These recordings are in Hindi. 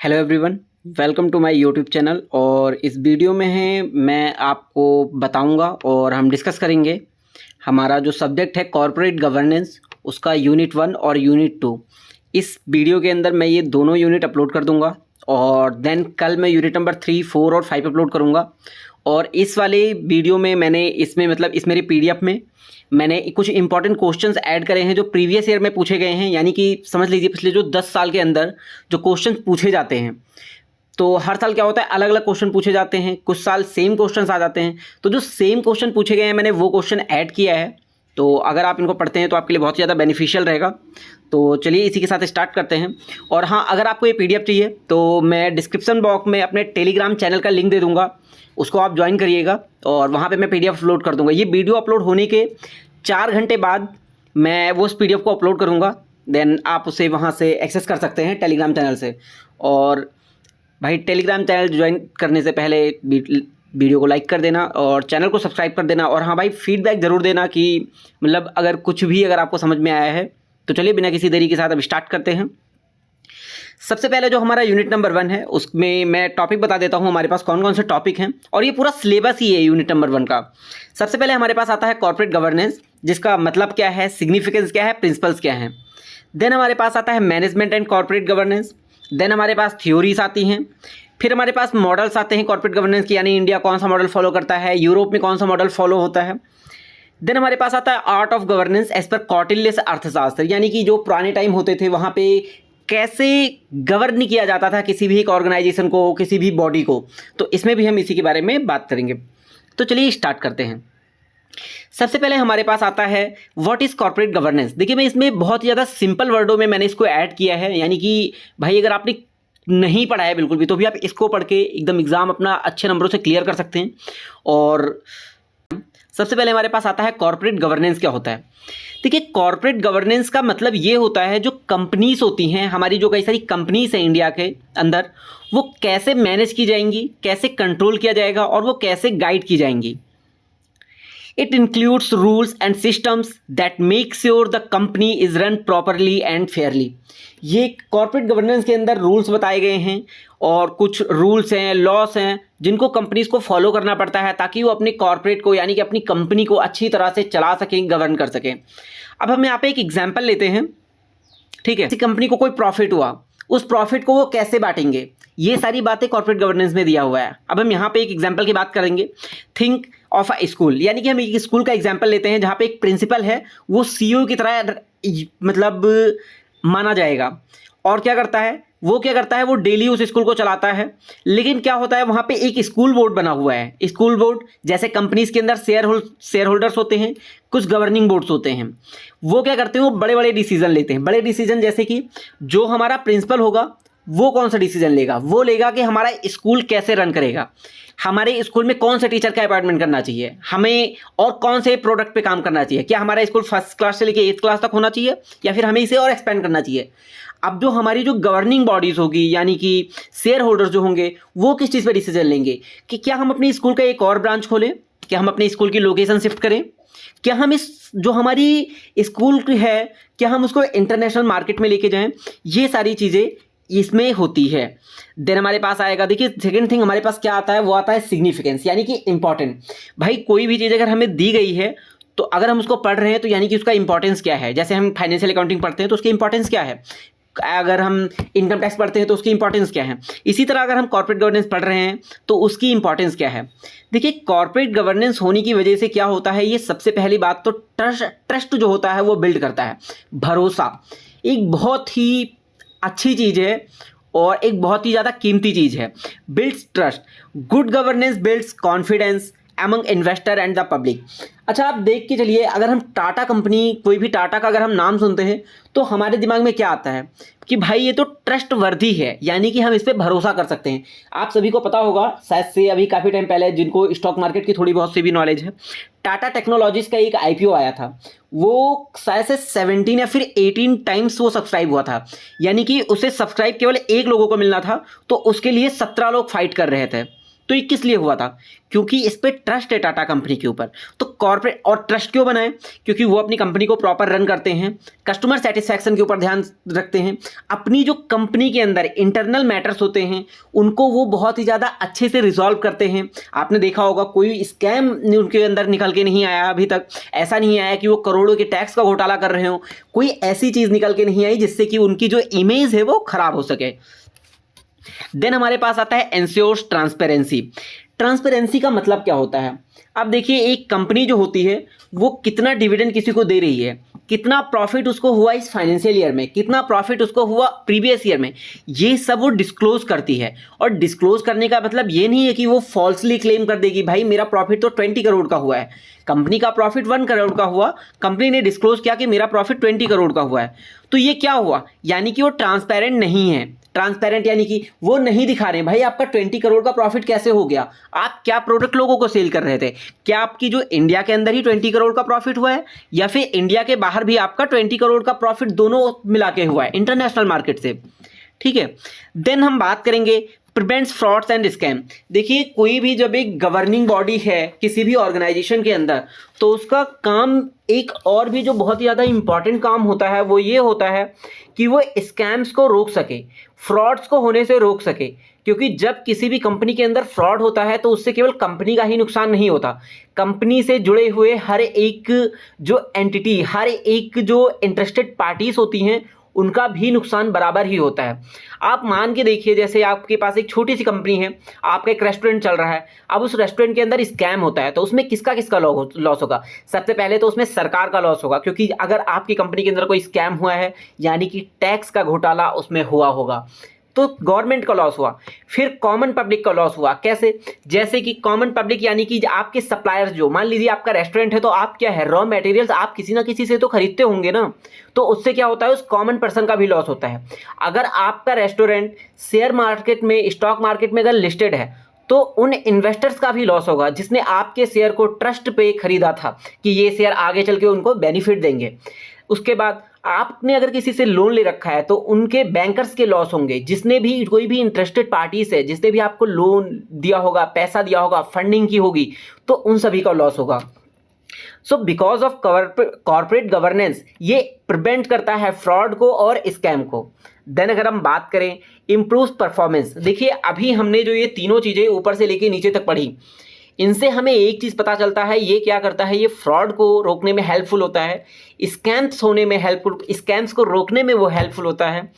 Hello everyone, welcome to my YouTube channel. और इस वीडियो में है मैं आपको बताऊंगा और हम डिस्कस करेंगे हमारा जो सब्जेक्ट है कॉरपोरेट गवर्नेंस, उसका यूनिट 1 और यूनिट 2। इस वीडियो के अंदर मैं ये दोनों यूनिट अपलोड कर दूंगा और देन कल मैं यूनिट नंबर 3, 4 और 5 अपलोड करूंगा। और इस वाले वीडियो में मैंने इसमें मतलब इस मेरे पीडीएफ में मैंने कुछ इंपॉर्टेंट क्वेश्चंस ऐड करे हैं जो प्रीवियस ईयर में पूछे गए हैं, यानी कि समझ लीजिए पिछले जो 10 साल के अंदर जो क्वेश्चंस पूछे जाते हैं। तो हर साल क्या होता है, अलग अलग क्वेश्चन पूछे जाते हैं, कुछ साल सेम क्वेश्चंस आ जाते हैं। तो जो सेम क्वेश्चन पूछे गए हैं मैंने वो क्वेश्चन ऐड किया है। तो अगर आप इनको पढ़ते हैं तो आपके लिए बहुत ज़्यादा बेनिफिशियल रहेगा। तो चलिए इसी के साथ स्टार्ट करते हैं। और हाँ, अगर आपको ये पीडीएफ चाहिए तो मैं डिस्क्रिप्शन बॉक्स में अपने टेलीग्राम चैनल का लिंक दे दूँगा, उसको आप ज्वाइन करिएगा और वहाँ पे मैं पीडीएफ अपलोड कर दूँगा। ये वीडियो अपलोड होने के 4 घंटे बाद मैं वो उस पीडीएफ को अपलोड करूँगा, देन आप उसे वहाँ से एक्सेस कर सकते हैं टेलीग्राम चैनल से। और भाई टेलीग्राम चैनल ज्वाइन करने से पहले वीडियो को लाइक कर देना और चैनल को सब्सक्राइब कर देना। और हाँ भाई, फीडबैक ज़रूर देना कि मतलब अगर कुछ भी अगर आपको समझ में आया है तो चलिए बिना किसी देरी के साथ अब स्टार्ट करते हैं। सबसे पहले जो हमारा यूनिट नंबर 1 है उसमें मैं टॉपिक बता देता हूँ हमारे पास कौन कौन से टॉपिक हैं, और ये पूरा सिलेबस ही है यूनिट नंबर 1 का। सबसे पहले हमारे पास आता है कॉर्पोरेट गवर्नेंस, जिसका मतलब क्या है, सिग्निफिकेंस क्या है, प्रिंसिपल्स क्या हैं। देन हमारे पास आता है management and corporate governance. Then हमारे पास थ्योरीज आती हैं। फिर हमारे पास मॉडल्स आते हैं कॉर्पोरेट गवर्नेंस की, यानी इंडिया कौन सा मॉडल फॉलो करता है, यूरोप में कौन सा मॉडल फॉलो होता है। देन हमारे पास आता है art of governance as per Kautilya अर्थशास्त्र, यानी कि जो पुराने टाइम होते थे वहाँ पे कैसे गवर्न किया जाता था किसी भी एक ऑर्गेनाइजेशन को, किसी भी बॉडी को। तो इसमें भी हम इसी के बारे में बात करेंगे। तो चलिए स्टार्ट करते हैं। सबसे पहले हमारे पास आता है व्हाट इज़ कॉर्पोरेट गवर्नेंस। देखिए मैं इसमें बहुत ज़्यादा सिंपल वर्डों में मैंने इसको ऐड किया है, यानी कि भाई अगर आपने नहीं पढ़ा है बिल्कुल भी तो भी आप इसको पढ़ के एकदम एग्ज़ाम अपना अच्छे नंबरों से क्लियर कर सकते हैं। और सबसे पहले हमारे पास आता है कॉर्पोरेट गवर्नेंस क्या होता है। देखिए कॉर्पोरेट गवर्नेंस का मतलब ये होता है जो कंपनीज होती हैं, हमारी जो कई सारी कंपनीज हैं इंडिया के अंदर, वो कैसे मैनेज की जाएंगी, कैसे कंट्रोल किया जाएगा और वो कैसे गाइड की जाएंगी। It includes rules and systems that make sure the company is run properly and fairly। ये कॉर्पोरेट गवर्नेंस के अंदर रूल्स बताए गए हैं और कुछ रूल्स हैं, लॉस हैं जिनको कंपनीज को फॉलो करना पड़ता है ताकि वो अपने कॉर्पोरेट को यानी कि अपनी कंपनी को अच्छी तरह से चला सकें, गवर्न कर सकें। अब हम यहाँ पे एक एग्जाम्पल लेते हैं, ठीक है। किसी कंपनी को कोई प्रॉफिट हुआ, उस प्रॉफिट को वो कैसे बांटेंगे, ये सारी बातें कॉर्पोरेट गवर्नेंस में दिया हुआ है। अब हम यहाँ पे एक एग्जांपल की बात करेंगे। थिंक ऑफ अ स्कूल, यानी कि हम एक स्कूल का एग्जांपल लेते हैं जहाँ पे एक प्रिंसिपल है, वो सीईओ की तरह मतलब माना जाएगा। और क्या करता है वो डेली उस स्कूल को चलाता है। लेकिन क्या होता है, वहाँ पे एक स्कूल बोर्ड बना हुआ है। स्कूल बोर्ड जैसे कंपनीज के अंदर शेयर होल्डर्स होते हैं, कुछ गवर्निंग बोर्ड्स होते हैं। वो क्या करते हैं, वो बड़े बड़े डिसीजन लेते हैं। बड़े डिसीजन जैसे कि जो हमारा प्रिंसिपल होगा वो कौन सा डिसीजन लेगा, वो लेगा कि हमारा स्कूल कैसे रन करेगा, हमारे स्कूल में कौन से टीचर का अपॉइंटमेंट करना चाहिए, हमें और कौन से प्रोडक्ट पे काम करना चाहिए, क्या हमारा स्कूल फर्स्ट क्लास से लेकर 8th क्लास तक होना चाहिए या फिर हमें इसे और एक्सपेंड करना चाहिए। अब जो हमारी जो गवर्निंग बॉडीज़ होगी यानी कि शेयर होल्डर्स जो होंगे वो किस चीज़ पर डिसीजन लेंगे कि क्या हम अपने स्कूल का एक और ब्रांच खोलें, क्या हम अपने स्कूल की लोकेशन शिफ्ट करें, क्या हम इस जो हमारी स्कूल है क्या हम उसको इंटरनेशनल मार्केट में लेके जाएं। ये सारी चीज़ें इसमें होती है। देन हमारे पास आएगा, देखिए सेकंड थिंग हमारे पास क्या आता है, वो आता है सिग्निफिकेंस, यानी कि इंपॉर्टेंट। भाई कोई भी चीज़ अगर हमें दी गई है तो अगर हम उसको पढ़ रहे हैं तो यानी कि उसका इंपॉर्टेंस क्या है। जैसे हम फाइनेंशियल अकाउंटिंग पढ़ते हैं तो उसकी इंपॉर्टेंस क्या है, अगर हम इनकम टैक्स पढ़ते हैं तो उसकी इंपॉर्टेंस क्या है। इसी तरह अगर हम कॉर्पोरेट गवर्नेंस पढ़ रहे हैं तो उसकी इंपॉर्टेंस क्या है। देखिए कॉर्पोरेट गवर्नेंस होने की वजह से क्या होता है, ये सबसे पहली बात तो ट्रस्ट जो होता है वो बिल्ड करता है। भरोसा एक बहुत ही अच्छी चीज़ है और एक बहुत ही ज़्यादा कीमती चीज़ है। Builds trust, good governance builds confidence among investor and the public. अच्छा आप देख के चलिए, अगर हम टाटा कंपनी, कोई भी टाटा का अगर हम नाम सुनते हैं तो हमारे दिमाग में क्या आता है कि भाई ये तो ट्रस्ट वर्दी है, यानी कि हम इस पर भरोसा कर सकते हैं। आप सभी को पता होगा शायद से अभी काफ़ी टाइम पहले, जिनको स्टॉक मार्केट की थोड़ी बहुत सी भी नॉलेज है, टाटा टेक्नोलॉजीज का एक आईपीओ आया था। वो शायद से 17 या फिर 18 टाइम्स वो सब्सक्राइब हुआ था, यानी कि उसे सब्सक्राइब केवल एक लोगों को मिलना था तो उसके लिए 17 लोग फाइट कर रहे थे। तो तो ये किस लिए हुआ था? क्योंकि इस पे ट्रस्ट है टाटा कंपनी के ऊपर। तो कॉर्पोरेट, और ट्रस्ट क्यों बनाए? क्योंकि वो अपनी कंपनी को प्रॉपर रन करते हैं, कस्टमर सेटिस्फैक्शन के ऊपर ध्यान रखते हैं, अपनी जो कंपनी के अंदर इंटरनल मैटर्स होते हैं उनको वो बहुत ही ज़्यादा अच्छे से रिजॉल्व करते हैं। आपने देखा होगा कोई स्कैम उनके अंदर निकल के नहीं आया अभी तक। ऐसा नहीं आया कि वो करोड़ों के टैक्स का घोटाला कर रहे हो, कोई ऐसी चीज़ निकल के नहीं आई जिससे कि उनकी जो इमेज है वो खराब हो सके। देन हमारे पास आता है एंश्योर्स ट्रांसपेरेंसी। ट्रांसपेरेंसी का मतलब क्या होता है? अब देखिए, एक कंपनी जो होती है वो कितना डिविडेंड किसी को दे रही है, कितना प्रॉफिट उसको हुआ इस फाइनेंशियल ईयर में, कितना प्रॉफिट उसको हुआ प्रीवियस ईयर में, ये सब वो डिस्क्लोज करती है। और डिस्क्लोज करने का मतलब ये नहीं है कि वो फॉल्सली क्लेम कर देगी भाई मेरा प्रॉफिट तो 20 करोड़ का हुआ है। कंपनी का प्रॉफिट 1 करोड़ का हुआ, कंपनी ने डिस्क्लोज किया कि मेरा प्रॉफिट 20 करोड़ का हुआ है, तो ये क्या हुआ? यानी कि वो ट्रांसपेरेंट नहीं है। ट्रांसपेरेंट यानी कि वो नहीं दिखा रहे भाई आपका 20 करोड़ का प्रॉफिट कैसे हो गया, आप क्या प्रोडक्ट लोगों को सेल कर रहे थे, क्या आपकी जो इंडिया के अंदर ही 20 करोड़ का प्रॉफिट हुआ है या फिर इंडिया के बाहर भी आपका 20 करोड़ का प्रॉफिट, दोनों मिला के हुआ है इंटरनेशनल मार्केट से। ठीक है। देन हम बात करेंगे प्रिवेंट्स फ्रॉड्स एंड स्कैम। देखिए, कोई भी जब एक गवर्निंग बॉडी है किसी भी ऑर्गेनाइजेशन के अंदर, तो उसका काम एक और भी जो बहुत ही ज़्यादा इंपॉर्टेंट काम होता है वो ये होता है कि वो स्कैम्स को रोक सके, फ्रॉड्स को होने से रोक सके। क्योंकि जब किसी भी कंपनी के अंदर फ्रॉड होता है तो उससे केवल कंपनी का ही नुकसान नहीं होता, कंपनी से जुड़े हुए हर एक जो एंटिटी, हर एक जो इंटरेस्टेड पार्टीज होती हैं उनका भी नुकसान बराबर ही होता है। आप मान के देखिए, जैसे आपके पास एक छोटी सी कंपनी है, आपका एक रेस्टोरेंट चल रहा है, अब उस रेस्टोरेंट के अंदर स्कैम होता है तो उसमें किसका किसका लॉस होगा? सबसे पहले तो उसमें सरकार का लॉस होगा, क्योंकि अगर आपकी कंपनी के अंदर कोई स्कैम हुआ है यानी कि टैक्स का घोटाला उसमें हुआ होगा, तो गवर्नमेंट का लॉस हुआ। फिर कॉमन पब्लिक का लॉस हुआ। कैसे? जैसे कि कॉमन पब्लिक यानी कि आपके सप्लायर्स, जो मान लीजिए आपका रेस्टोरेंट है तो आप क्या है, रॉ मटेरियल्स आप किसी ना किसी से तो खरीदते होंगे ना, तो उससे क्या होता है, उस कॉमन पर्सन का भी लॉस होता है। अगर आपका रेस्टोरेंट शेयर मार्केट में, स्टॉक मार्केट में अगर लिस्टेड है तो उन इन्वेस्टर्स का भी लॉस होगा जिसने आपके शेयर को ट्रस्ट पे खरीदा था कि ये शेयर आगे चल के उनको बेनिफिट देंगे। उसके बाद आपने अगर किसी से लोन ले रखा है तो उनके बैंकर्स के लॉस होंगे, जिसने भी, कोई भी इंटरेस्टेड पार्टीज है जिसने भी आपको लोन दिया होगा, पैसा दिया होगा, फंडिंग की होगी, तो उन सभी का लॉस होगा। So because of corporate governance ये प्रिवेंट करता है फ्रॉड को और स्कैम को। देन अगर हम बात करें इम्प्रूव परफॉर्मेंस, देखिए अभी हमने जो ये तीनों चीज़ें ऊपर से लेके नीचे तक पढ़ी, इनसे हमें एक चीज़ पता चलता है, ये क्या करता है, ये फ्रॉड को रोकने में हेल्पफुल होता है, स्कैम्स होने में हेल्पफुल, स्कैम्स को रोकने में वो हेल्पफुल होता है।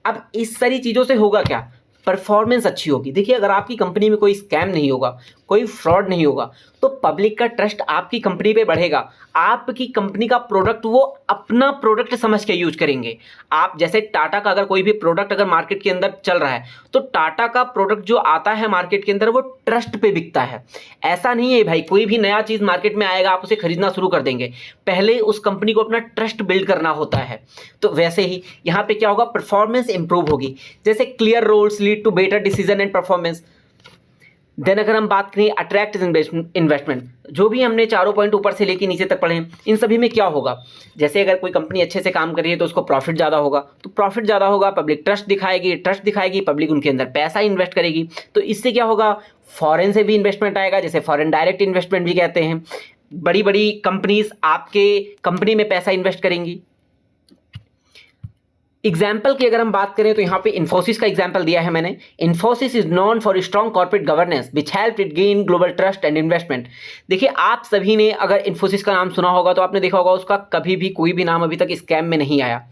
अब इस सारी चीज़ों से होगा क्या? परफॉर्मेंस अच्छी होगी। देखिए, अगर आपकी कंपनी में कोई स्कैम नहीं होगा, कोई फ्रॉड नहीं होगा, तो पब्लिक का ट्रस्ट आपकी कंपनी पे बढ़ेगा। आपकी कंपनी का प्रोडक्ट वो अपना प्रोडक्ट समझ के यूज करेंगे। आप जैसे टाटा का अगर कोई भी प्रोडक्ट अगर मार्केट के अंदर चल रहा है तो टाटा का प्रोडक्ट जो आता है मार्केट के अंदर वो ट्रस्ट पे बिकता है। ऐसा नहीं है भाई कोई भी नया चीज़ मार्केट में आएगा आप उसे खरीदना शुरू कर देंगे, पहले उस कंपनी को अपना ट्रस्ट बिल्ड करना होता है। तो वैसे ही यहाँ पे क्या होगा, परफॉर्मेंस इंप्रूव होगी। जैसे clear roles lead to better decision and performance. Then अगर हम बात करें अट्रैक्ट इन्वेस्टमेंट, जो भी हमने चारों पॉइंट ऊपर से लेके नीचे तक पढ़े हैं, इन सभी में क्या होगा, जैसे अगर कोई कंपनी अच्छे से काम कर रही है तो उसको प्रॉफिट ज़्यादा होगा, तो प्रॉफिट ज़्यादा होगा, पब्लिक ट्रस्ट दिखाएगी, पब्लिक उनके अंदर पैसा इन्वेस्ट करेगी, तो इससे क्या होगा, फॉरेन से भी इन्वेस्टमेंट आएगा, जैसे फॉरेन डायरेक्ट इन्वेस्टमेंट भी कहते हैं। बड़ी बड़ी कंपनीज आपके कंपनी में पैसा इन्वेस्ट करेंगी। एग्जाम्पल की अगर हम बात करें तो यहाँ पे इन्फोसिस का एग्जाम्पल दिया है मैंने। Infosys is non for strong corporate governance which help it gain global trust and investment. देखिए, आप सभी ने अगर इन्फोसिस का नाम सुना होगा तो आपने देखा होगा उसका कभी भी कोई भी नाम अभी तक स्कैम में नहीं आया।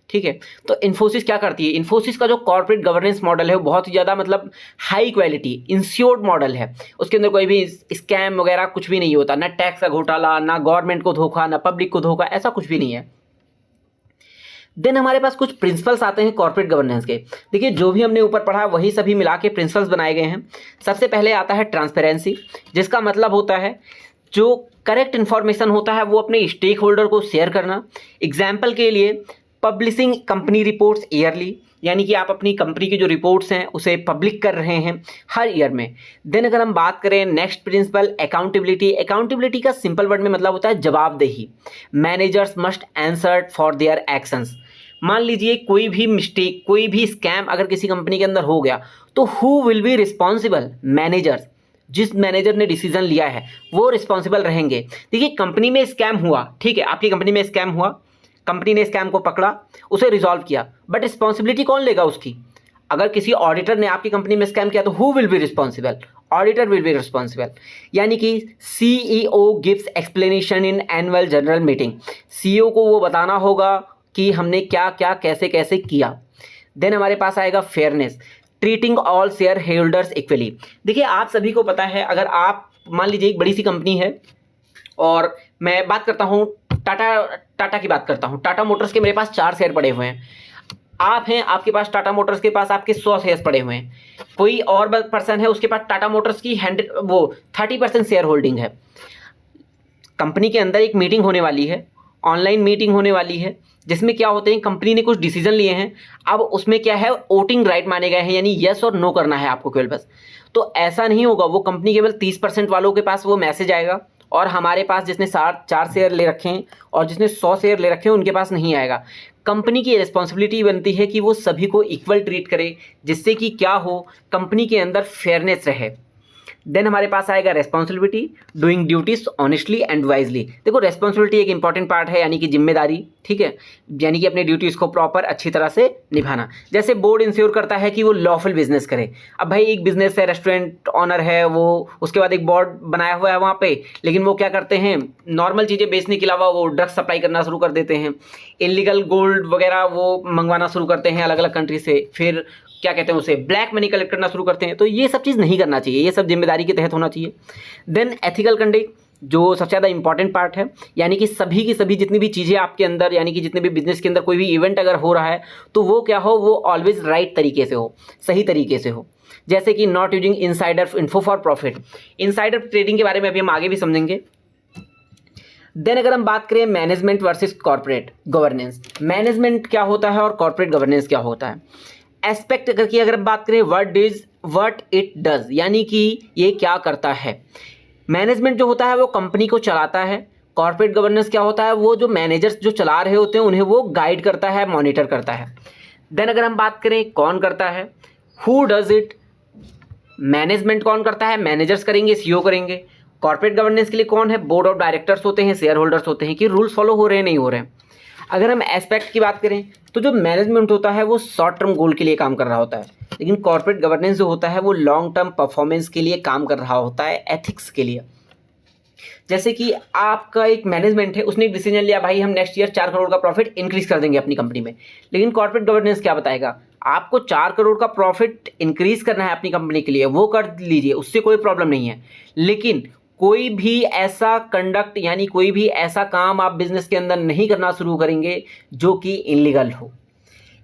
ठीक है, तो इन्फोसिस क्या करती है, इन्फोसिस का जो कॉर्पोरेट गवर्नेंस मॉडल है वो बहुत ही ज़्यादा मतलब हाई क्वालिटी इंश्योर्ड मॉडल है। उसके अंदर कोई भी स्कैम वगैरह कुछ भी नहीं होता, ना टैक्स का घोटाला, ना गवर्नमेंट को धोखा, ना पब्लिक को धोखा, ऐसा कुछ भी नहीं है। देन हमारे पास कुछ प्रिंसिपल्स आते हैं कॉर्पोरेट गवर्नेंस के। देखिए, जो भी हमने ऊपर पढ़ा वही सभी मिला के प्रिंसिपल्स बनाए गए हैं। सबसे पहले आता है ट्रांसपेरेंसी, जिसका मतलब होता है जो करेक्ट इन्फॉर्मेशन होता है वो अपने स्टेक होल्डर को शेयर करना। एग्जाम्पल के लिए पब्लिशिंग कंपनी रिपोर्ट्स ईयरली, यानी कि आप अपनी कंपनी की जो रिपोर्ट्स हैं उसे पब्लिक कर रहे हैं हर ईयर में। देन अगर हम बात करें नेक्स्ट प्रिंसिपल अकाउंटेबिलिटी, अकाउंटेबिलिटी का सिंपल वर्ड में मतलब होता है जवाबदेही। Managers must answer for their actions. मान लीजिए कोई भी मिस्टेक, कोई भी स्कैम अगर किसी कंपनी के अंदर हो गया तो who will be responsible, managers. जिस मैनेजर ने डिसीजन लिया है वो रिस्पॉन्सिबल रहेंगे। देखिए कंपनी में स्कैम हुआ, ठीक है, आपकी कंपनी में स्कैम हुआ, कंपनी ने स्कैम को पकड़ा, उसे रिजॉल्व किया, बट रिस्पॉन्सिबिलिटी कौन लेगा उसकी? अगर किसी ऑडिटर ने आपकी कंपनी में स्कैम किया तो who will be responsible? Auditor will be responsible. यानी कि CEO gives explanation in annual general meeting. CEO को वो बताना होगा कि हमने क्या क्या कैसे कैसे किया। देन हमारे पास आएगा fairness, treating all share holders equally. देखिए आप सभी को पता है, अगर आप मान लीजिए एक बड़ी सी कंपनी है और मैं बात करता हूँ टाटा की बात करता हूँ, टाटा मोटर्स के मेरे पास 4 शेयर पड़े हुए हैं, आप हैं, आपके पास टाटा मोटर्स के पास आपके 100 शेयर पड़े हुए हैं, कोई और पर्सन है उसके पास टाटा मोटर्स की 30% शेयर होल्डिंग है। कंपनी के अंदर एक मीटिंग होने वाली है, ऑनलाइन मीटिंग होने वाली है, जिसमें क्या होते हैं, कंपनी ने कुछ डिसीजन लिए हैं, अब उसमें क्या है, वोटिंग राइट माने गए हैं, यानी यस और नो करना है आपको केवल बस। तो ऐसा नहीं होगा, वो कंपनी केवल 30% वालों के पास वो मैसेज आएगा और हमारे पास जिसने 4 शेयर ले रखे हैं और जिसने 100 शेयर ले रखे हैं उनके पास नहीं आएगा। कंपनी की रिस्पॉन्सिबिलिटी बनती है कि वो सभी को इक्वल ट्रीट करे, जिससे कि क्या हो, कंपनी के अंदर फेयरनेस रहे। देन हमारे पास आएगा responsibility, doing duties honestly and wisely. देखो रेस्पॉन्सिबिलिटी एक इंपॉर्टेंट पार्ट है, यानी कि जिम्मेदारी, ठीक है, यानी कि अपने ड्यूटीज़ को प्रॉपर अच्छी तरह से निभाना। जैसे बोर्ड इंश्योर करता है कि वो लॉफुल बिजनेस करे। अब भाई एक बिजनेस है, रेस्टोरेंट ऑनर है वो, उसके बाद एक बोर्ड बनाया हुआ है वहाँ पे, लेकिन वो क्या करते हैं, नॉर्मल चीज़ें बेचने के अलावा वो ड्रग्स सप्लाई करना शुरू कर देते हैं, इलीगल गोल्ड वगैरह वो मंगवाना शुरू करते हैं अलग अलग कंट्री से, फिर क्या कहते हैं उसे ब्लैक मनी कलेक्ट करना शुरू करते हैं। तो ये सब चीज़ नहीं करना चाहिए, ये सब जिम्मेदारी के तहत होना चाहिए। देन एथिकल कंडक्ट, जो सबसे ज़्यादा इंपॉर्टेंट पार्ट है, यानी कि सभी की सभी जितनी भी चीज़ें आपके अंदर, यानी कि जितने भी बिजनेस के अंदर कोई भी इवेंट अगर हो रहा है तो वो क्या हो, वो ऑलवेज राइट तरीके से हो, सही तरीके से हो। जैसे कि not using insider info for profit. Insider trading के बारे में अभी हम आगे भी समझेंगे। देन अगर हम बात करें management versus corporate governance, management क्या होता है और कॉर्पोरेट गवर्नेंस क्या होता है। एस्पेक्ट अगर हम बात करें, व्हाट इट डज, यानी कि ये क्या करता है। मैनेजमेंट जो होता है वो कंपनी को चलाता है, कॉर्पोरेट गवर्नेंस क्या होता है, वो जो मैनेजर्स जो चला रहे होते हैं उन्हें वो गाइड करता है, मॉनिटर करता है। देन अगर हम बात करें कौन करता है, हु डज इट, मैनेजमेंट कौन करता है, मैनेजर्स करेंगे, सीईओ करेंगे। कॉर्पोरेट गवर्नेंस के लिए कौन है, बोर्ड ऑफ डायरेक्टर्स होते हैं, शेयर होल्डर्स होते हैं, कि रूल्स फॉलो हो रहे हैं नहीं हो रहे हैं। अगर हम एस्पेक्ट की बात करें तो जो मैनेजमेंट होता है वो शॉर्ट टर्म गोल के लिए काम कर रहा होता है, लेकिन कॉर्पोरेट गवर्नेंस जो होता है वो लॉन्ग टर्म परफॉर्मेंस के लिए काम कर रहा होता है, एथिक्स के लिए। जैसे कि आपका एक मैनेजमेंट है, उसने एक डिसीजन लिया, भाई हम नेक्स्ट ईयर 4 करोड़ का प्रॉफिट इंक्रीज कर देंगे अपनी कंपनी में, लेकिन कॉर्पोरेट गवर्नेंस क्या बताएगा, आपको 4 करोड़ का प्रॉफिट इंक्रीज करना है अपनी कंपनी के लिए, वो कर लीजिए, उससे कोई प्रॉब्लम नहीं है, लेकिन कोई भी ऐसा कंडक्ट, यानी कोई भी ऐसा काम आप बिजनेस के अंदर नहीं करना शुरू करेंगे जो कि इनलीगल हो।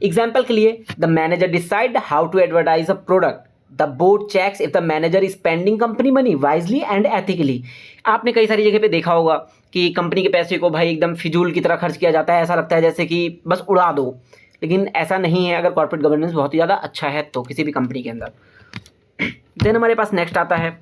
एग्जाम्पल के लिए, the manager decide how to advertise a product, the board checks if the manager is spending company money wisely and ethically. आपने कई सारी जगह पे देखा होगा कि कंपनी के पैसे को भाई एकदम फिजूल की तरह खर्च किया जाता है, ऐसा लगता है जैसे कि बस उड़ा दो, लेकिन ऐसा नहीं है अगर कॉर्पोरेट गवर्नेंस बहुत ही ज़्यादा अच्छा है तो किसी भी कंपनी के अंदर। देन हमारे पास नेक्स्ट आता है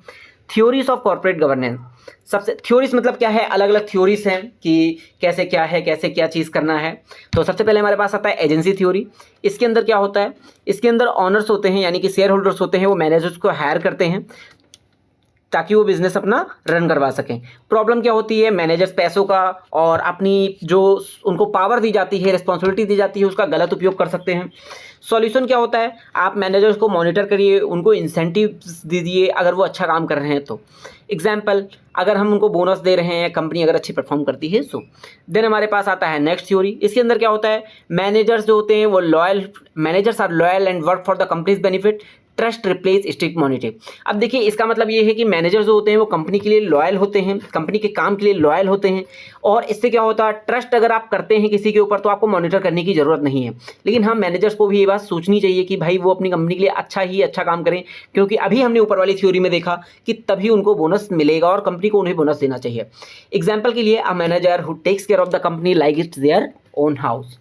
थ्योरीज ऑफ कॉर्पोरेट गवर्नेंस। सबसे थ्योरीज मतलब क्या है, अलग अलग थ्योरीज हैं कि कैसे क्या है, कैसे क्या चीज़ करना है। तो सबसे पहले हमारे पास आता है एजेंसी थ्योरी। इसके अंदर क्या होता है, इसके अंदर ऑनर्स होते हैं, यानी कि शेयर होल्डर्स होते हैं, वो मैनेजर्स को हायर करते हैं ताकि वो बिजनेस अपना रन करवा सकें। प्रॉब्लम क्या होती है, मैनेजर्स पैसों का और अपनी जो उनको पावर दी जाती है, रिस्पॉन्सिबिलिटी दी जाती है, उसका गलत उपयोग कर सकते हैं। सॉल्यूशन क्या होता है, आप मैनेजर्स को मॉनिटर करिए, उनको इंसेंटिव्स दीजिए अगर वो अच्छा काम कर रहे हैं तो। एग्जाम्पल, अगर हम उनको बोनस दे रहे हैं, कंपनी अगर अच्छी परफॉर्म करती है सो। देन हमारे पास आता है नेक्स्ट थ्योरी। इसके अंदर क्या होता है, मैनेजर्स जो होते हैं वो loyal, managers are loyal and work for the company's benefit, trust replace strict monitoring. अब देखिए इसका मतलब ये है कि मैनेजर जो होते हैं वो कंपनी के लिए लॉयल होते हैं, कंपनी के काम के लिए लॉयल होते हैं, और इससे क्या होता है, ट्रस्ट अगर आप करते हैं किसी के ऊपर तो आपको मॉनिटर करने की ज़रूरत नहीं है। लेकिन हाँ, मैनेजर्स को भी ये बात सोचनी चाहिए कि भाई वो अपनी कंपनी के लिए अच्छा काम करें, क्योंकि अभी हमने ऊपर वाली थ्योरी में देखा कि तभी उनको बोनस मिलेगा और कंपनी को उन्हें बोनस देना चाहिए। एग्जाम्पल के लिए, a manager who takes care of the company like it's their own house.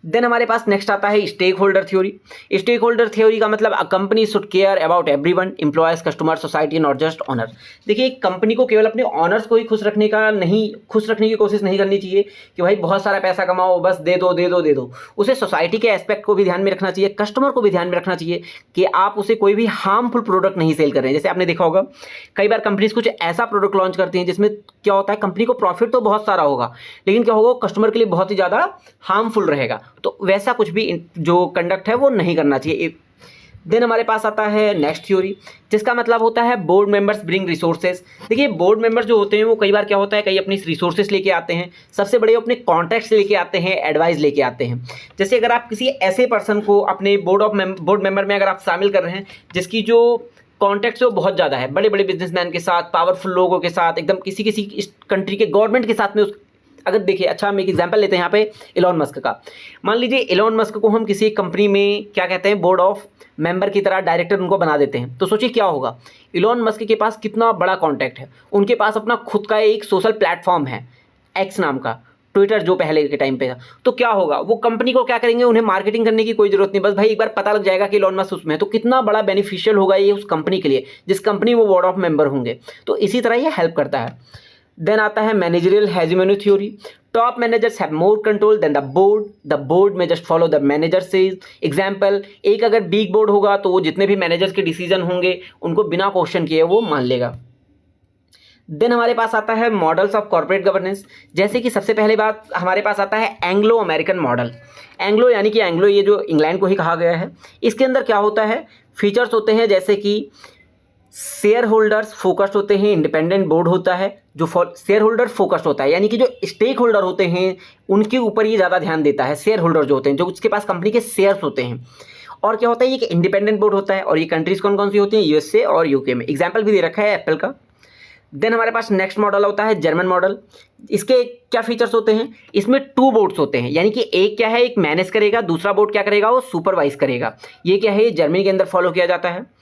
Then हमारे पास नेक्स्ट आता है stakeholder theory. Stakeholder theory का मतलब a company should care about everyone, employees, customer, society, not just owner. देखिए एक कंपनी को केवल अपने ऑनर्स को ही खुश रखने की कोशिश नहीं करनी चाहिए कि भाई बहुत सारा पैसा कमाओ, बस दे दो दे दो दे दो। उसे सोसाइटी के एस्पेक्ट को भी ध्यान में रखना चाहिए, कस्टमर को भी ध्यान में रखना चाहिए कि आप उसे कोई भी हार्मफुल प्रोडक्ट नहीं सेल कर रहे हैं। जैसे आपने देखा होगा कई बार कंपनीज कुछ ऐसा प्रोडक्ट लॉन्च करती हैं जिसमें क्या होता है, कंपनी को प्रॉफिट तो बहुत सारा होगा लेकिन क्या होगा, कस्टमर के लिए बहुत ही ज़्यादा हार्मफुल रहेगा। तो वैसा कुछ भी जो कंडक्ट है वो नहीं करना चाहिए। देन हमारे पास आता है नेक्स्ट थ्योरी, जिसका मतलब होता है बोर्ड मेंबर्स ब्रिंग रिसोर्सेज। देखिए बोर्ड मेंबर्स जो होते हैं वो कई बार क्या होता है, कई अपनी रिसोर्सेज लेके आते हैं, सबसे बड़े अपने कॉन्टैक्ट्स लेके आते हैं, एडवाइस लेके आते हैं। जैसे अगर आप किसी ऐसे पर्सन को अपने बोर्ड मेंबर में अगर आप शामिल कर रहे हैं जिसकी जो कॉन्टैक्ट्स वो बहुत ज़्यादा है, बड़े बड़े बिजनेसमैन के साथ, पावरफुल लोगों के साथ, एकदम किसी कंट्री के गवर्नमेंट के साथ में अगर देखिए, अच्छा हम एक एग्जांपल लेते हैं यहाँ पे इलॉन मस्क का। मान लीजिए इलॉन मस्क को हम किसी कंपनी में क्या कहते हैं, बोर्ड ऑफ मेंबर की तरह डायरेक्टर उनको बना देते हैं, तो सोचिए क्या होगा। इलॉन मस्क के पास कितना बड़ा कॉन्टैक्ट है, उनके पास अपना खुद का एक सोशल प्लेटफॉर्म है एक्स नाम का, ट्विटर जो पहले के टाइम पे था। तो क्या होगा, वो कंपनी को क्या करेंगे, उन्हें मार्केटिंग करने की कोई जरूरत नहीं, बस भाई एक बार पता लग जाएगा कि इलॉन मस्क उसमें है, तो कितना बड़ा बेनिफिशियल होगा ये उस कंपनी के लिए जिस कंपनी वो बोर्ड ऑफ मेंबर होंगे। तो इसी तरह ये हेल्प करता है। देन आता है managerial hegemony theory. Top managers have more control than the board में just follow the manager says. Example, एक अगर बिग बोर्ड होगा तो वो जितने भी मैनेजर्स के डिसीजन होंगे उनको बिना क्वेश्चन किए वो मान लेगा। देन हमारे पास आता है मॉडल्स ऑफ कॉर्पोरेट गवर्नेंस। जैसे कि सबसे पहले बात हमारे पास आता है एंग्लो अमेरिकन मॉडल। एंग्लो यानी कि एंग्लो ये जो इंग्लैंड को ही कहा गया है। इसके अंदर क्या होता है, फीचर्स होते हैं जैसे कि शेयर होल्डर्स फोकस्ड होते हैं, इंडिपेंडेंट बोर्ड होता है जो शेयर होल्डर फोकस्ड होता है, यानी कि जो स्टेक होल्डर होते हैं उनके ऊपर ये ज़्यादा ध्यान देता है। शेयर होल्डर जो होते हैं, जो उसके पास कंपनी के शेयर्स होते हैं। और क्या होता है, ये कि इंडिपेंडेंट बोर्ड होता है। और ये कंट्रीज कौन कौन सी होती हैं, यूएसए और यूके में। एग्जाम्पल भी दे रखा है एप्पल का। देन हमारे पास नेक्स्ट मॉडल होता है जर्मन मॉडल। इसके क्या फीचर्स होते हैं, इसमें 2 बोर्ड्स होते हैं, यानी कि एक क्या है, एक मैनेज करेगा, दूसरा बोर्ड क्या करेगा, वो सुपरवाइज करेगा। ये क्या है, ये जर्मनी के अंदर फॉलो किया जाता है।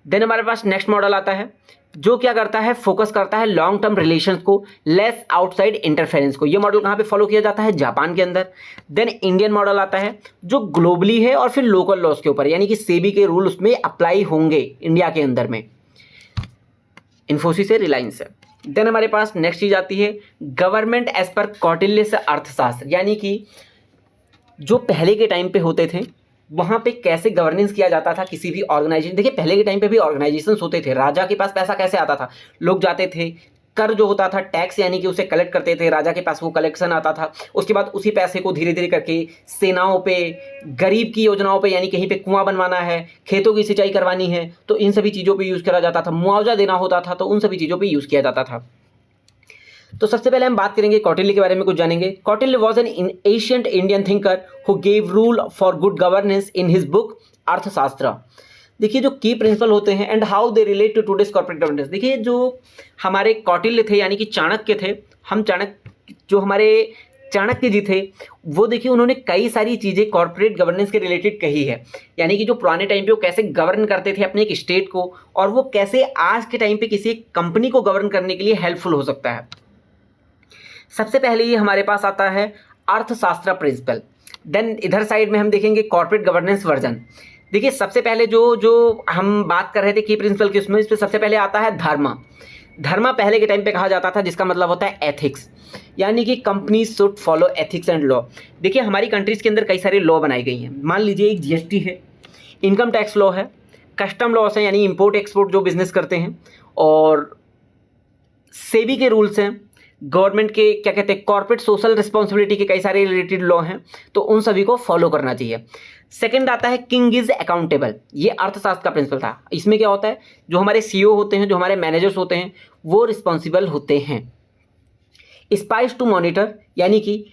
देन हमारे पास नेक्स्ट मॉडल आता है जो क्या करता है, फोकस करता है लॉन्ग टर्म रिलेशंस को, लेस आउटसाइड इंटरफेरेंस को। ये मॉडल कहाँ पे फॉलो किया जाता है, जापान के अंदर। देन इंडियन मॉडल आता है जो ग्लोबली है और फिर लोकल लॉज के ऊपर, यानी कि सेबी के रूल उसमें अप्लाई होंगे इंडिया के अंदर में, इन्फोसिस से, रिलायंस से। देन हमारे पास नेक्स्ट चीज आती है गवर्नमेंट एज पर कौटिल्य से अर्थशास्त्र, यानी कि जो पहले के टाइम पे होते थे वहाँ पे कैसे गवर्नेंस किया जाता था किसी भी ऑर्गेनाइजेशन। देखिए पहले के टाइम पे भी ऑर्गेनाइजेशंस होते थे, राजा के पास पैसा कैसे आता था, लोग जाते थे, कर जो होता था टैक्स यानी कि उसे कलेक्ट करते थे, राजा के पास वो कलेक्शन आता था। उसके बाद उसी पैसे को धीरे धीरे करके सेनाओं पे, गरीब की योजनाओं पे, यानी कहीं पे कुआं बनवाना है, खेतों की सिंचाई करवानी है, तो इन सभी चीज़ों पे यूज़ करा जाता था। मुआवजा देना होता था तो उन सभी चीज़ों पे यूज़ किया जाता था। तो सबसे पहले हम बात करेंगे कौटिल्य के बारे में, कुछ जानेंगे। Kautilya was an ancient Indian thinker who gave rule for good governance in his book Arthashastra. देखिए जो की प्रिंसिपल होते हैं and how they relate to today's corporate governance. देखिए जो हमारे कौटिल्य थे यानी कि चाणक्य थे, जो हमारे चाणक्य जी थे वो देखिए उन्होंने कई सारी चीज़ें कॉर्पोरेट गवर्नेंस के रिलेटेड कही है, यानी कि जो पुराने टाइम पे वो कैसे गवर्न करते थे अपने एक स्टेट को, और वो कैसे आज के टाइम पे किसी कंपनी को गवर्न करने के लिए हेल्पफुल हो सकता है। सबसे पहले ये हमारे पास आता है अर्थशास्त्र प्रिंसिपल। देन इधर साइड में हम देखेंगे कॉर्पोरेट गवर्नेंस वर्जन। देखिए सबसे पहले जो हम बात कर रहे थे की प्रिंसिपल की, उसमें इस पर सबसे पहले आता है धर्म। धर्म पहले के टाइम पे कहा जाता था जिसका मतलब होता है एथिक्स, यानी कि company should follow ethics and law. देखिए हमारी कंट्रीज़ के अंदर कई सारे लॉ बनाई गई हैं। मान लीजिए एक जीएसटी है, इनकम टैक्स लॉ है, कस्टम लॉस है यानी इंपोर्ट एक्सपोर्ट जो बिजनेस करते हैं, और सेबी के रूल्स हैं, गवर्नमेंट के क्या कहते हैं कॉर्पोरेट सोशल रिस्पॉन्सिबिलिटी के कई सारे रिलेटेड लॉ हैं, तो उन सभी को फॉलो करना चाहिए। सेकंड आता है किंग इज अकाउंटेबल। ये अर्थशास्त्र का प्रिंसिपल था। इसमें क्या होता है, जो हमारे सीईओ होते हैं, जो हमारे मैनेजर्स होते हैं, वो रिस्पॉन्सिबल होते हैं। स्पाइस टू मॉनिटर, यानी कि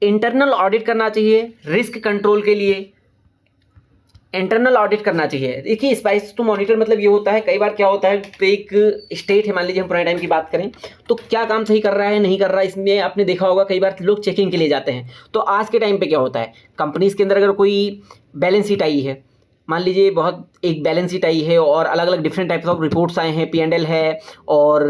इंटरनल ऑडिट करना चाहिए, रिस्क कंट्रोल के लिए इंटरनल ऑडिट करना चाहिए। देखिए स्पाइस टू मॉनिटर मतलब ये होता है, कई बार क्या होता है तो एक स्टेट है, मान लीजिए हम पुराने टाइम की बात करें, तो क्या काम सही कर रहा है नहीं कर रहा है, इसमें आपने देखा होगा कई बार लोग चेकिंग के लिए जाते हैं। तो आज के टाइम पे क्या होता है, कंपनीज के अंदर अगर कोई बैलेंस शीट आई है, मान लीजिए बहुत एक बैलेंस शीट आई है और अलग अलग डिफरेंट टाइप्स ऑफ रिपोर्ट्स आए हैं, P&L है और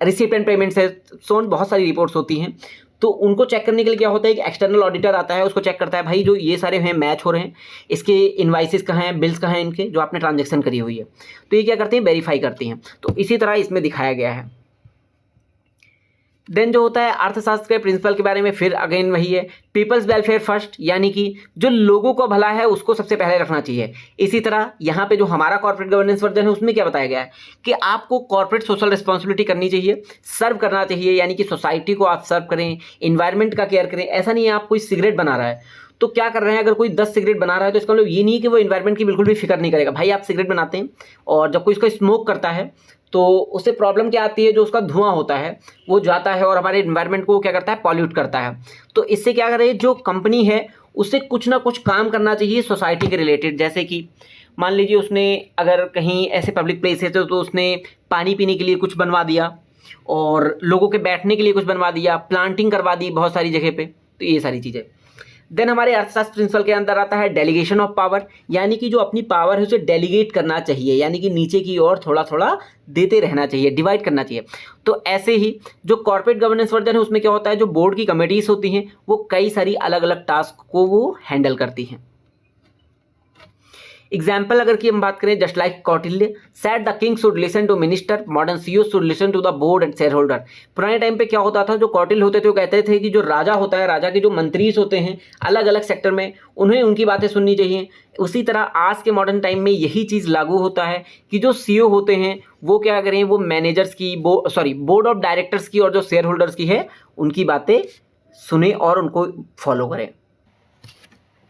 रिसिप्ट एंड पेमेंट्स है, सोन बहुत सारी रिपोर्ट्स होती हैं। तो उनको चेक करने के लिए क्या होता है, एक एक्सटर्नल ऑडिटर आता है, उसको चेक करता है भाई जो ये सारे हैं मैच हो रहे हैं, इसके इनवाइसेस कहाँ हैं, बिल्स कहाँ हैं इनके जो आपने ट्रांजैक्शन करी हुई है, तो ये क्या करते हैं, वेरीफाई करती हैं। तो इसी तरह इसमें दिखाया गया है। देन जो होता है अर्थशास्त्र के प्रिंसिपल के बारे में, फिर अगेन वही है, पीपल्स वेलफेयर फर्स्ट, यानी कि जो लोगों को भला है उसको सबसे पहले रखना चाहिए। इसी तरह यहाँ पे जो हमारा कॉर्पोरेट गवर्नेंस वर्जन है उसमें क्या बताया गया है कि आपको कॉर्पोरेट सोशल रिस्पॉन्सिबिलिटी करनी चाहिए, सर्व करना चाहिए, यानी कि सोसाइटी को आप सर्व करें, इन्वायरमेंट का केयर करें। ऐसा नहीं है आप कोई सिगरेट बना रहा है तो क्या कर रहे हैं, अगर कोई 10 सिगरेट बना रहा है तो इसका मतलब ये नहीं है कि वो इन्वायरमेंट की बिल्कुल भी फिक्र नहीं करेगा। भाई आप सिगरेट बनाते हैं और जब कोई इसको स्मोक करता है तो उससे प्रॉब्लम क्या आती है, जो उसका धुआं होता है वो जाता है और हमारे इन्वायरमेंट को क्या करता है, पॉल्यूट करता है। तो इससे क्या करे, जो कंपनी है उससे कुछ ना कुछ काम करना चाहिए सोसाइटी के रिलेटेड। जैसे कि मान लीजिए उसने अगर कहीं ऐसे पब्लिक प्लेस है तो उसने पानी पीने के लिए कुछ बनवा दिया और लोगों के बैठने के लिए कुछ बनवा दिया, प्लांटिंग करवा दी बहुत सारी जगह पे, तो ये सारी चीज़ें। देन हमारे अर्थशास्त्र प्रिंसिपल के अंदर आता है डेलीगेशन ऑफ पावर, यानी कि जो अपनी पावर है उसे डेलीगेट करना चाहिए, यानी कि नीचे की ओर थोड़ा थोड़ा देते रहना चाहिए, डिवाइड करना चाहिए। तो ऐसे ही जो कॉर्पोरेट गवर्नेंस वर्जन है उसमें क्या होता है, जो बोर्ड की कमेटीज होती हैं वो कई सारी अलग अलग टास्क को वो हैंडल करती हैं। एग्जाम्पल अगर की हम बात करें, just like Kautilya said the king should listen to minister, modern CEO should listen to the board and shareholder. पुराने टाइम पे क्या होता था, जो कौटिल्य होते थे वो कहते थे कि जो राजा होता है, राजा के जो मंत्रीज होते हैं अलग अलग सेक्टर में, उन्हें उनकी बातें सुननी चाहिए। उसी तरह आज के मॉडर्न टाइम में यही चीज़ लागू होता है कि जो सीईओ होते हैं वो क्या करें, वो मैनेजर्स की बोर्ड ऑफ डायरेक्टर्स की और जो शेयर होल्डर्स की है उनकी बातें सुने और उनको फॉलो करें।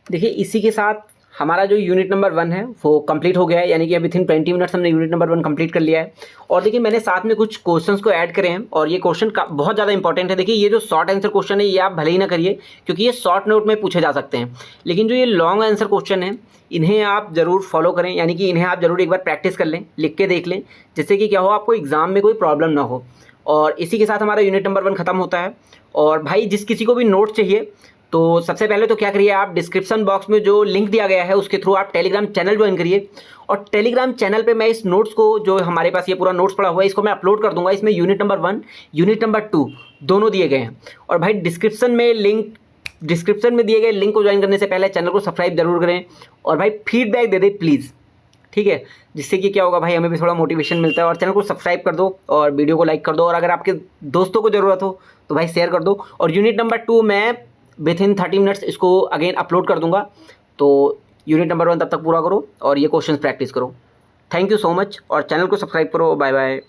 देखिए इसी के साथ हमारा जो यूनिट नंबर 1 है वो कंप्लीट हो गया है, यानी कि अभी विथिन 20 मिनट्स हमने यूनिट नंबर 1 कंप्लीट कर लिया है। और देखिए मैंने साथ में कुछ क्वेश्चंस को ऐड करे हैं और ये क्वेश्चन बहुत ज़्यादा इंपॉर्टेंट है। देखिए ये जो शॉर्ट आंसर क्वेश्चन है ये आप भले ही ना करिए क्योंकि ये शॉर्ट नोट में पूछे जा सकते हैं, लेकिन जो ये लॉन्ग आंसर क्वेश्चन है इन्हें आप ज़रूर फॉलो करें, यानी कि इन्हें आप ज़रूर एक बार प्रैक्टिस कर लें, लिख के देख लें, जिससे कि क्या हो आपको एग्जाम में कोई प्रॉब्लम ना हो। और इसी के साथ हमारा यूनिट नंबर 1 खत्म होता है। और भाई जिस किसी को भी नोट चाहिए तो सबसे पहले तो क्या करिए, आप डिस्क्रिप्शन बॉक्स में जो लिंक दिया गया है उसके थ्रू आप टेलीग्राम चैनल ज्वाइन करिए। और टेलीग्राम चैनल पे मैं इस नोट्स को, जो हमारे पास ये पूरा नोट्स पड़ा हुआ है, इसको मैं अपलोड कर दूंगा। इसमें यूनिट नंबर 1 यूनिट नंबर 2 दोनों दिए गए हैं। और भाई डिस्क्रिप्शन में दिए गए लिंक को ज्वाइन करने से पहले चैनल को सब्सक्राइब जरूर करें और भाई फीडबैक दे दें प्लीज़, ठीक है, जिससे कि क्या होगा भाई हमें भी थोड़ा मोटिवेशन मिलता है। और चैनल को सब्सक्राइब कर दो और वीडियो को लाइक कर दो और अगर आपके दोस्तों को ज़रूरत हो तो भाई शेयर कर दो। और यूनिट नंबर 2 मैं विथिन 30 मिनट्स इसको अगेन अपलोड कर दूंगा। तो यूनिट नंबर 1 तब तक पूरा करो और ये क्वेश्चंस प्रैक्टिस करो। थैंक यू सो मच और चैनल को सब्सक्राइब करो। Bye bye.